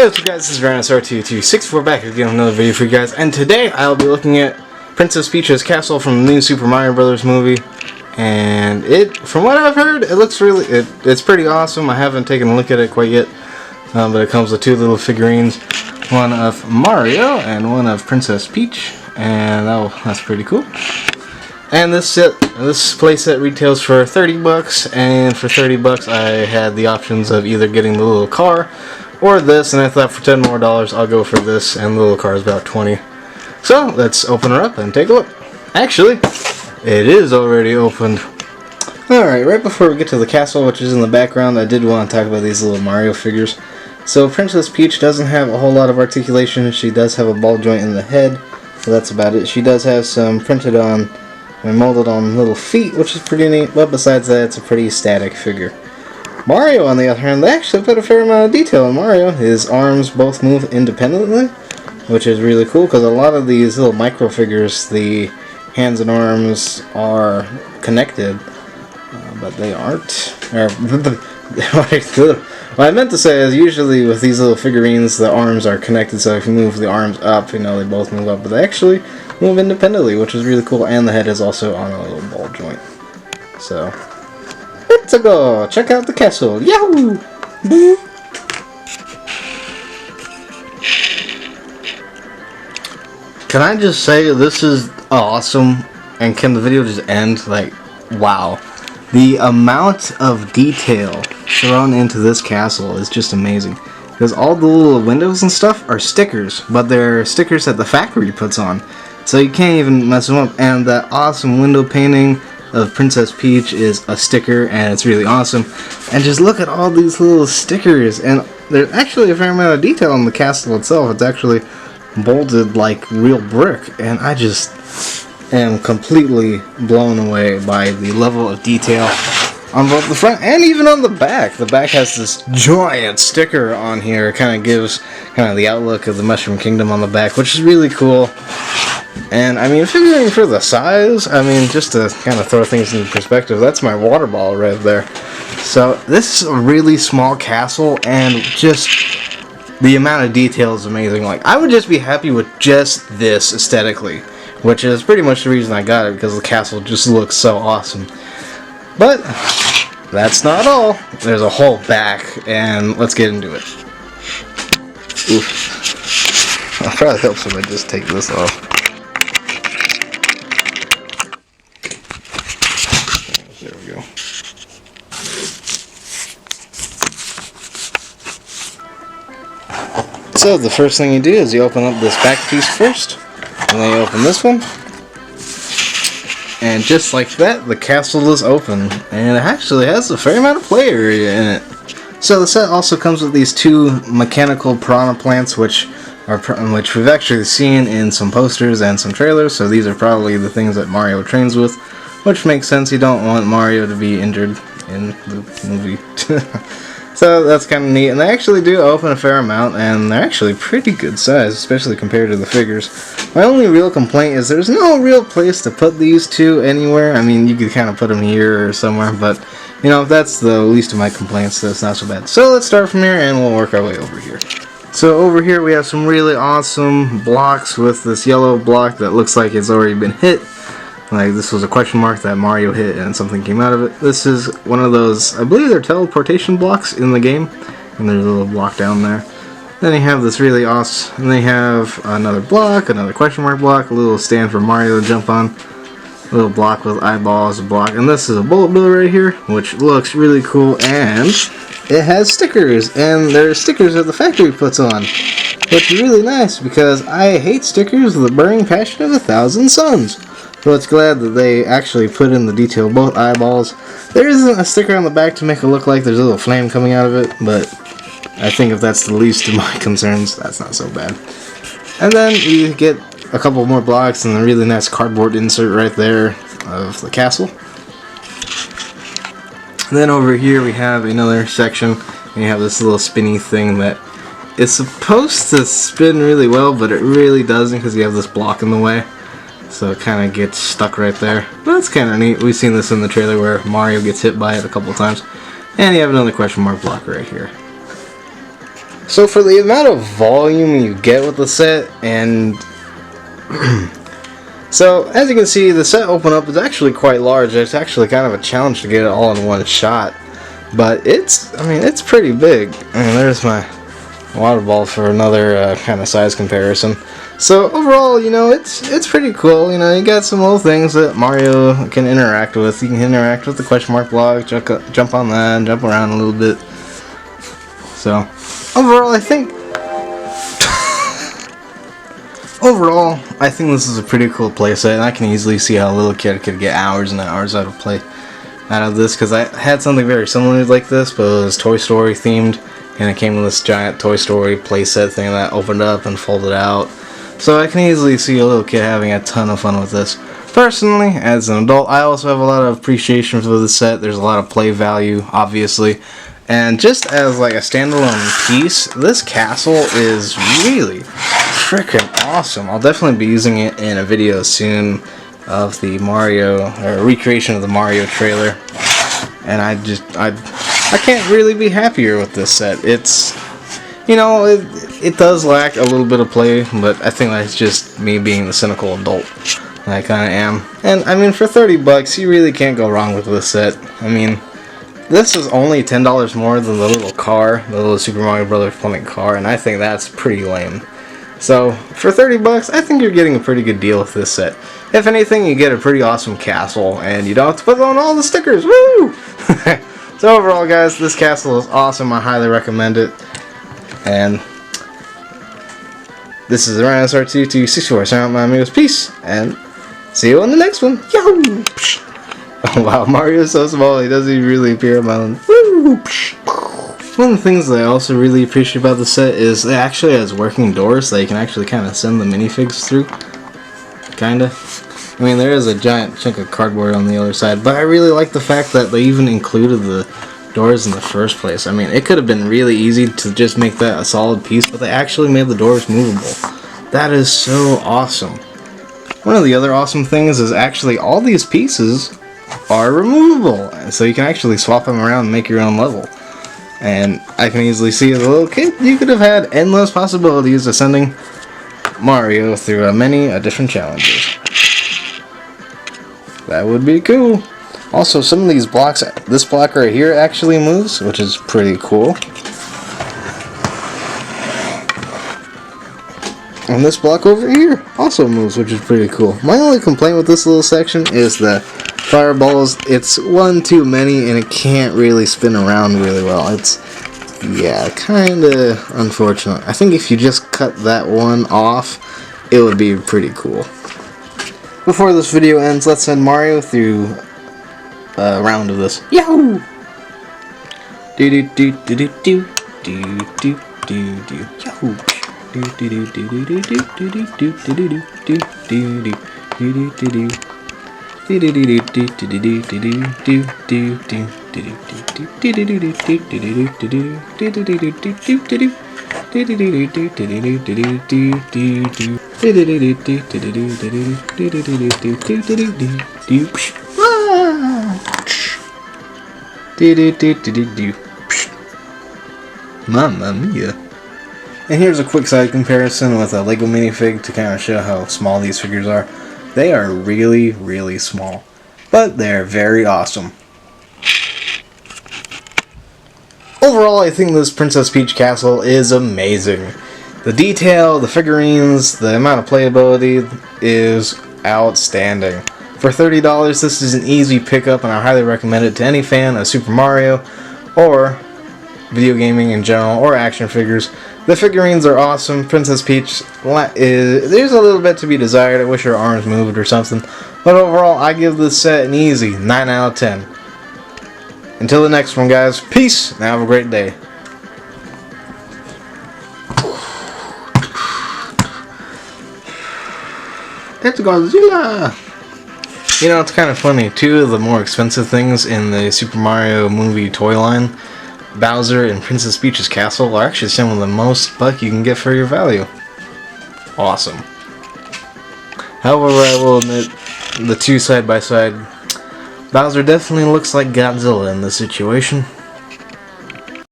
Hey, what's up guys, this is Piranha 2264 back again with another video for you guys, and today I'll be looking at Princess Peach's castle from the new Super Mario Brothers movie. And from what I've heard, it looks it's pretty awesome. I haven't taken a look at it quite yet, but it comes with two little figurines, one of Mario and one of Princess Peach, and that's pretty cool. And this playset retails for 30 bucks, and for 30 bucks I had the options of either getting the little car or this, and I thought for $10 more I'll go for this, and the little car is about 20. So let's open her up and take a look. Actually, it is already opened. Alright, right before we get to the castle, which is in the background, I did want to talk about these little Mario figures. So Princess Peach doesn't have a whole lot of articulation. She does have a ball joint in the head, so that's about it. She does have some printed on and molded on little feet, which is pretty neat, but besides that, it's a pretty static figure. Mario, on the other hand, they actually put a fair amount of detail in Mario. His arms both move independently, which is really cool, because a lot of these little micro figures, the hands and arms are connected, but they aren't. What I meant to say is, usually with these little figurines, the arms are connected, so if you move the arms up, you know, they both move up, but they actually move independently, which is really cool, and the head is also on a little ball joint. So let's go check out the castle. Yahoo! Can I just say this is awesome? And can the video just end? Like, wow. The amount of detail thrown into this castle is just amazing. Because all the little windows and stuff are stickers, but they're stickers that the factory puts on. So you can't even mess them up. And that awesome window painting of Princess Peach is a sticker, and it's really awesome. And just look at all these little stickers, and there's actually a fair amount of detail on the castle itself. It's actually bolted like real brick, and I just am completely blown away by the level of detail on both the front and even on the back. The back has this giant sticker on here. It kind of gives the outlook of the Mushroom Kingdom on the back, which is really cool. And I mean, figuring for the size, I mean, just to kind of throw things into perspective, that's my water ball right there. So this is a really small castle, and just the amount of detail is amazing. Like, I would just be happy with just this aesthetically, which is pretty much the reason I got it, because the castle just looks so awesome. But that's not all. There's a whole back, and let's get into it. Oof. It probably helps if I just take this off. There we go. So the first thing you do is you open up this back piece first, and then you open this one, and just like that, the castle is open, and it actually has a fair amount of play area in it. So the set also comes with these two mechanical piranha plants, which we've actually seen in some posters and some trailers. So these are probably the things that Mario trains with, which makes sense. You don't want Mario to be injured in the movie. So that's kind of neat, and they actually do open a fair amount, and they're actually pretty good size, especially compared to the figures. My only real complaint is there's no real place to put these two anywhere. I mean, you could kind of put them here or somewhere, but you know, that's the least of my complaints, so it's not so bad. So let's start from here, and we'll work our way over here. So over here we have some really awesome blocks with this yellow block that looks like it's already been hit. Like, this was a question mark that Mario hit and something came out of it. This is one of those, I believe they're teleportation blocks in the game, and there's a little block down there. Then you have this really awesome, and they have another block, another question mark block, a little stand for Mario to jump on, a little block with eyeballs, a block, and this is a bullet bill right here, which looks really cool, and it has stickers, and there's stickers that the factory puts on, which is really nice, because I hate stickers with the burning passion of 1,000 suns. So it's glad that they actually put in the detail, both eyeballs. There isn't a sticker on the back to make it look like there's a little flame coming out of it, but I think if that's the least of my concerns, that's not so bad. And then you get a couple more blocks and a really nice cardboard insert right there of the castle. And then over here we have another section, and you have this little spinny thing that is supposed to spin really well, but it really doesn't because you have this block in the way. So it kind of gets stuck right there. But that's kind of neat. We've seen this in the trailer where Mario gets hit by it a couple times. And you have another question mark block right here. So for the amount of volume you get with the set, and so as you can see, the set open up is actually quite large. It's actually kind of a challenge to get it all in one shot, but it's pretty big. I mean, there's my water ball for another kind of size comparison. So overall, you know, it's pretty cool. You know, you got some little things that Mario can interact with. You can interact with the question mark block, jump on that, and jump around a little bit. So overall, I think this is a pretty cool playset, and I can easily see how a little kid could get hours and hours out of this, because I had something very similar like this, but it was Toy Story themed, and it came with this giant Toy Story playset thing that opened up and folded out. So I can easily see a little kid having a ton of fun with this. Personally, as an adult, I also have a lot of appreciation for this set. There's a lot of play value, obviously. And just as like a standalone piece, this castle is really freaking awesome. I'll definitely be using it in a video soon of the Mario, or recreation of the Mario trailer. And I can't really be happier with this set. It's, you know, it does lack a little bit of play, but I think that's just me being the cynical adult that I kind of am. And I mean, for $30, you really can't go wrong with this set. I mean, this is only $10 more than the little car, the little Super Mario Brothers plumbing car, and I think that's pretty lame. So, for $30, I think you're getting a pretty good deal with this set. If anything, you get a pretty awesome castle, and you don't have to put on all the stickers. Woo! So overall, guys, this castle is awesome. I highly recommend it. And this is the Rhinosaur 2264. Sign out, my amigos. Peace, and see you on the next one. Yo! Oh wow, Mario is so small, he doesn't even really appear on my own. Woo! One of the things that I also really appreciate about the set is it actually has working doors that you can actually kind of send the minifigs through. Kinda. I mean, there is a giant chunk of cardboard on the other side, but I really like the fact that they even included the doors in the first place. I mean, it could have been really easy to just make that a solid piece, but they actually made the doors movable. That is so awesome. One of the other awesome things is actually all these pieces are removable, and so you can actually swap them around and make your own level. And I can easily see as a little kid, you could have had endless possibilities of sending Mario through many different challenges. That would be cool. Also, some of these blocks, this block right here actually moves, which is pretty cool. And this block over here also moves, which is pretty cool. My only complaint with this little section is the fireballs. It's one too many, and it can't really spin around really well. It's, yeah, kinda unfortunate. I think if you just cut that one off, it would be pretty cool. Before this video ends, let's send Mario through a round of this. Yahoo! Do do do do do do do do do do. Yahoo! Do do do do do do do do do do do do do do do do. Mamma mia. And here's a quick side comparison with a Lego minifig to kind of show how small these figures are. They are really, really small, but they're very awesome. Overall, I think this Princess Peach castle is amazing. The detail, the figurines, the amount of playability is outstanding. For $30, this is an easy pickup, and I highly recommend it to any fan of Super Mario or video gaming in general, or action figures. The figurines are awesome. Princess Peach, there's a little bit to be desired. I wish her arms moved or something. But overall, I give this set an easy 9 out of 10. Until the next one, guys. Peace, and have a great day. It's Godzilla! You know, it's kind of funny. Two of the more expensive things in the Super Mario movie toy line, Bowser and Princess Peach's castle, are actually some of the most buck you can get for your value. Awesome. However, I will admit, the two side by side, Bowser definitely looks like Godzilla in this situation.